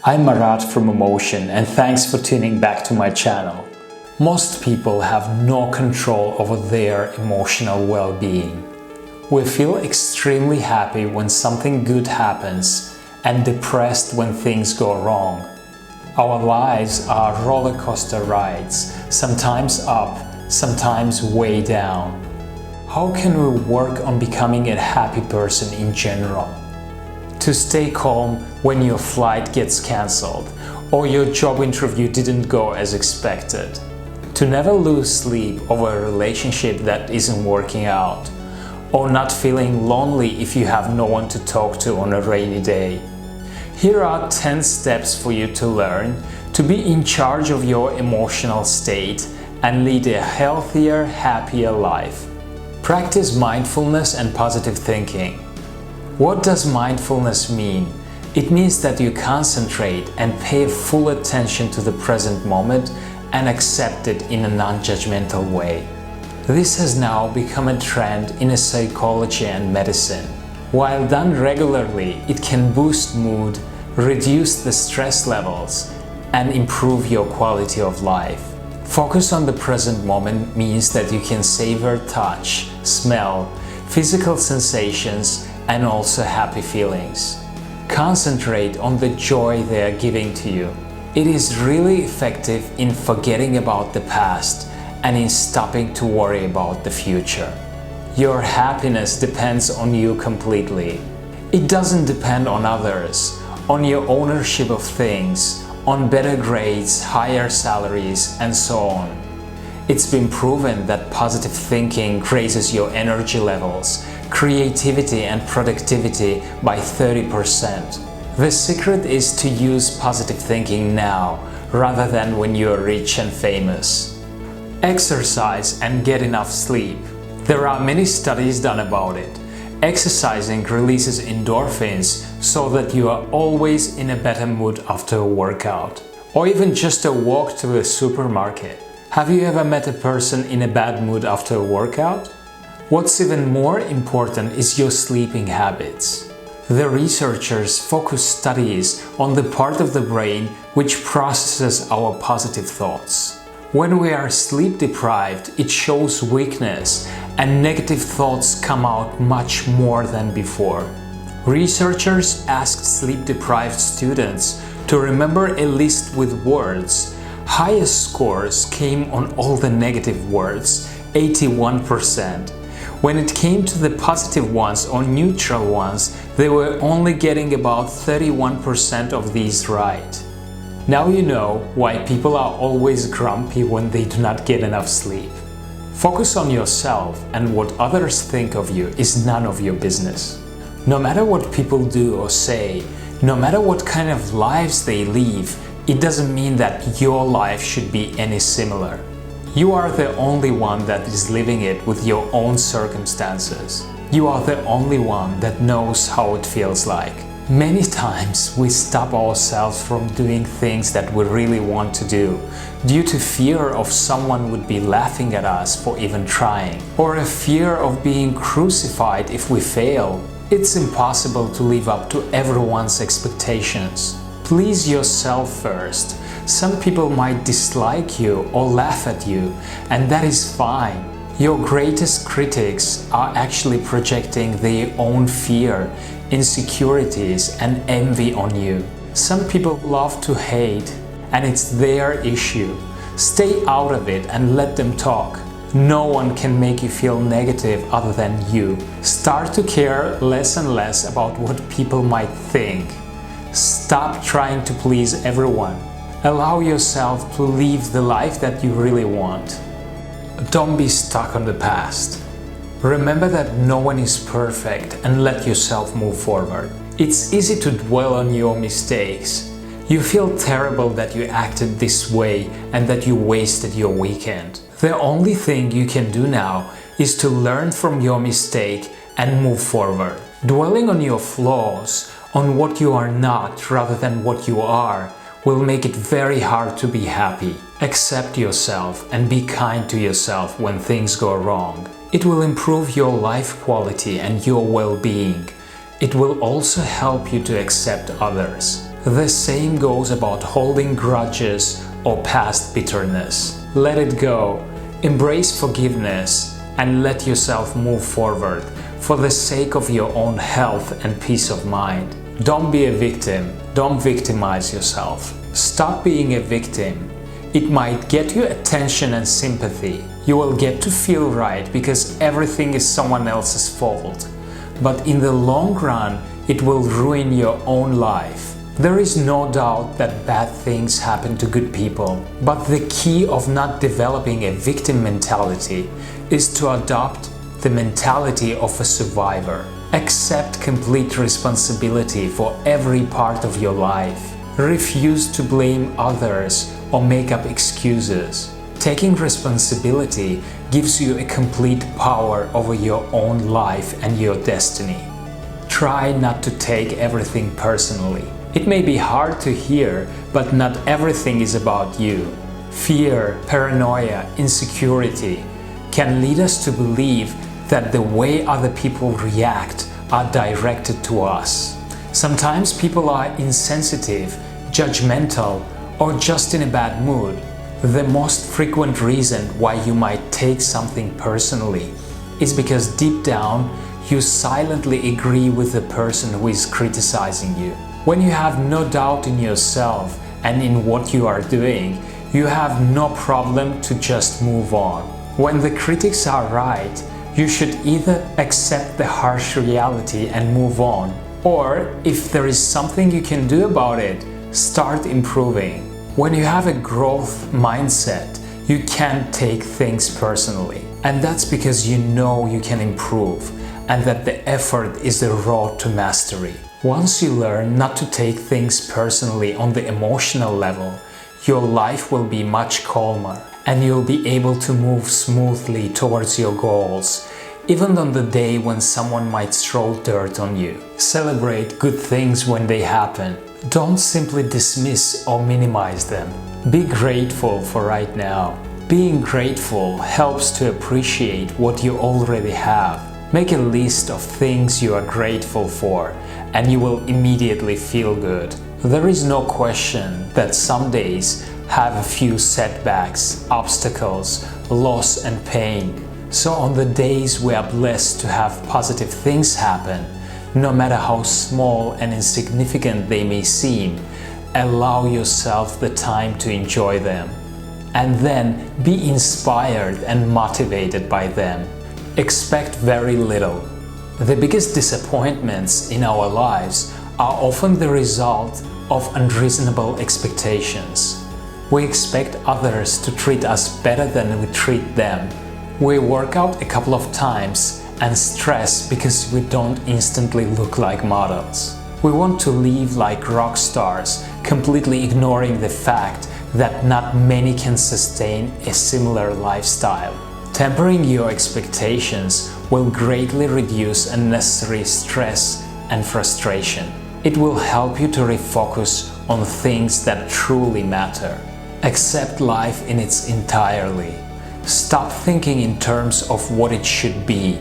I'm Marat from EMMOTION, and thanks for tuning back to my channel. Most people have no control over their emotional well-being. We feel extremely happy when something good happens and depressed when things go wrong. Our lives are roller coaster rides, sometimes up, sometimes way down. How can we work on becoming a happy person in general? To stay calm when your flight gets cancelled or your job interview didn't go as expected. To never lose sleep over a relationship that isn't working out, or not feeling lonely if you have no one to talk to on a rainy day. Here are 10 steps for you to learn to be in charge of your emotional state and lead a healthier, happier life. Practice mindfulness and positive thinking. What does mindfulness mean? It means that you concentrate and pay full attention to the present moment and accept it in a non-judgmental way. This has now become a trend in psychology and medicine. While done regularly, it can boost mood, reduce the stress levels, and improve your quality of life. Focus on the present moment means that you can savor touch, smell, physical sensations, and also happy feelings. Concentrate on the joy they are giving to you. It is really effective in forgetting about the past and in stopping to worry about the future. Your happiness depends on you completely. It doesn't depend on others, on your ownership of things, on better grades, higher salaries, and so on. It's been proven that positive thinking raises your energy levels, creativity and productivity by 30%. The secret is to use positive thinking now, rather than when you are rich and famous. Exercise and get enough sleep. There are many studies done about it. Exercising releases endorphins so that you are always in a better mood after a workout. Or even just a walk to a supermarket. Have you ever met a person in a bad mood after a workout? What's even more important is your sleeping habits. The researchers focus studies on the part of the brain which processes our positive thoughts. When we are sleep deprived, it shows weakness and negative thoughts come out much more than before. Researchers asked sleep-deprived students to remember a list with words. Highest scores came on all the negative words, 81%. When it came to the positive ones or neutral ones, they were only getting about 31% of these right. Now you know why people are always grumpy when they do not get enough sleep. Focus on yourself, and what others think of you is none of your business. No matter what people do or say, no matter what kind of lives they live, it doesn't mean that your life should be any similar. You are the only one that is living it with your own circumstances. You are the only one that knows how it feels like. Many times we stop ourselves from doing things that we really want to do due to fear of someone would be laughing at us for even trying, or a fear of being crucified if we fail. It's impossible to live up to everyone's expectations. Please yourself first. Some people might dislike you or laugh at you, and that is fine. Your greatest critics are actually projecting their own fear, insecurities, and envy on you. Some people love to hate, and it's their issue. Stay out of it and let them talk. No one can make you feel negative other than you. Start to care less and less about what people might think. Stop trying to please everyone. Allow yourself to live the life that you really want. Don't be stuck on the past. Remember that no one is perfect and let yourself move forward. It's easy to dwell on your mistakes. You feel terrible that you acted this way and that you wasted your weekend. The only thing you can do now is to learn from your mistake and move forward. Dwelling on your flaws, on what you are not rather than what you are, will make it very hard to be happy. Accept yourself and be kind to yourself when things go wrong. It will improve your life quality and your well-being. It will also help you to accept others. The same goes about holding grudges or past bitterness. Let it go, embrace forgiveness, and let yourself move forward for the sake of your own health and peace of mind. Don't be a victim, don't victimize yourself. Stop being a victim. It might get you attention and sympathy. You will get to feel right because everything is someone else's fault. But in the long run, it will ruin your own life. There is no doubt that bad things happen to good people, but the key of not developing a victim mentality is to adopt the mentality of a survivor. Accept complete responsibility for every part of your life. Refuse to blame others or make up excuses. Taking responsibility gives you a complete power over your own life and your destiny. Try not to take everything personally. It may be hard to hear, but not everything is about you. Fear, paranoia, insecurity can lead us to believe that the way other people react are directed to us. Sometimes people are insensitive, judgmental, or just in a bad mood. The most frequent reason why you might take something personally is because deep down you silently agree with the person who is criticizing you. When you have no doubt in yourself and in what you are doing, you have no problem to just move on. When the critics are right, you should either accept the harsh reality and move on, or if there is something you can do about it, start improving. When you have a growth mindset, you can't take things personally. And that's because you know you can improve and that the effort is the road to mastery. Once you learn not to take things personally on the emotional level, your life will be much calmer and you'll be able to move smoothly towards your goals, even on the day when someone might throw dirt on you. Celebrate good things when they happen. Don't simply dismiss or minimize them. Be grateful for right now. Being grateful helps to appreciate what you already have. Make a list of things you are grateful for, and you will immediately feel good. There is no question that some days have a few setbacks, obstacles, loss and pain. So on the days we are blessed to have positive things happen, no matter how small and insignificant they may seem, allow yourself the time to enjoy them. And then be inspired and motivated by them. Expect very little. The biggest disappointments in our lives are often the result of unreasonable expectations. We expect others to treat us better than we treat them. We work out a couple of times and stress because we don't instantly look like models. We want to live like rock stars, completely ignoring the fact that not many can sustain a similar lifestyle. Tempering your expectations will greatly reduce unnecessary stress and frustration. It will help you to refocus on things that truly matter. Accept life in its entirety. Stop thinking in terms of what it should be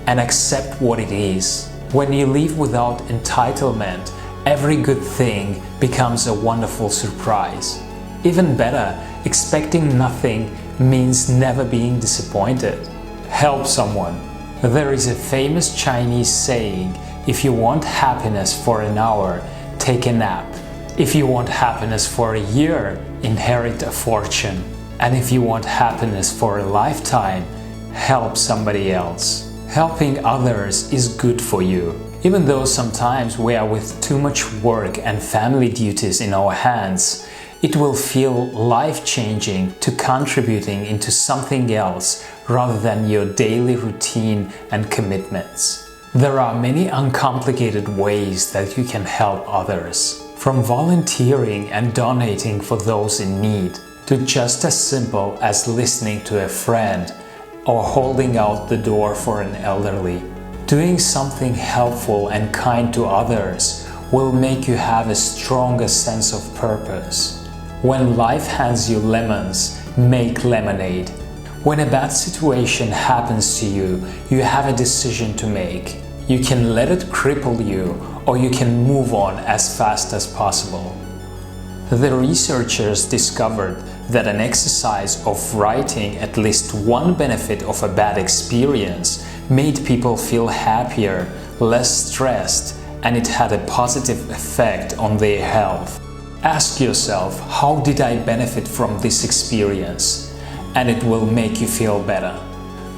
and accept what it is. When you live without entitlement, every good thing becomes a wonderful surprise. Even better, expecting nothing means never being disappointed. Help someone. There is a famous Chinese saying, if you want happiness for an hour, take a nap. If you want happiness for a year, inherit a fortune. And if you want happiness for a lifetime, help somebody else. Helping others is good for you. Even though sometimes we are with too much work and family duties in our hands, it will feel life-changing to contributing into something else rather than your daily routine and commitments. There are many uncomplicated ways that you can help others, from volunteering and donating for those in need, to just as simple as listening to a friend or holding out the door for an elderly. Doing something helpful and kind to others will make you have a stronger sense of purpose. When life hands you lemons, make lemonade. When a bad situation happens to you, you have a decision to make. You can let it cripple you, or you can move on as fast as possible. The researchers discovered that an exercise of writing at least one benefit of a bad experience made people feel happier, less stressed, and it had a positive effect on their health. Ask yourself, how did I benefit from this experience? And it will make you feel better.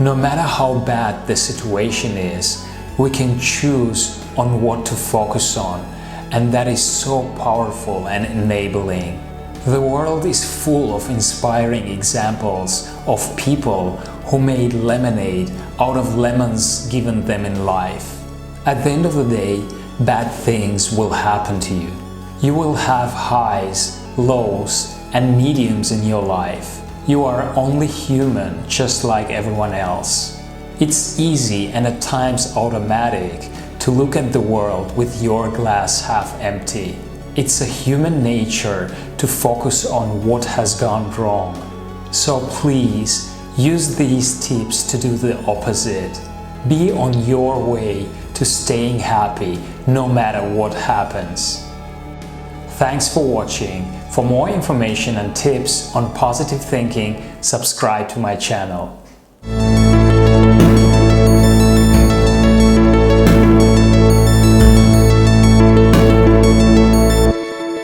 No matter how bad the situation is, we can choose on what to focus on, and that is so powerful and enabling. The world is full of inspiring examples of people who made lemonade out of lemons given them in life. At the end of the day, bad things will happen to you. You will have highs, lows, and mediums in your life. You are only human, just like everyone else. It's easy and at times automatic to look at the world with your glass half empty. It's a human nature to focus on what has gone wrong. So please use these tips to do the opposite. Be on your way to staying happy no matter what happens. Thanks for watching. For more information and tips on positive thinking, subscribe to my channel.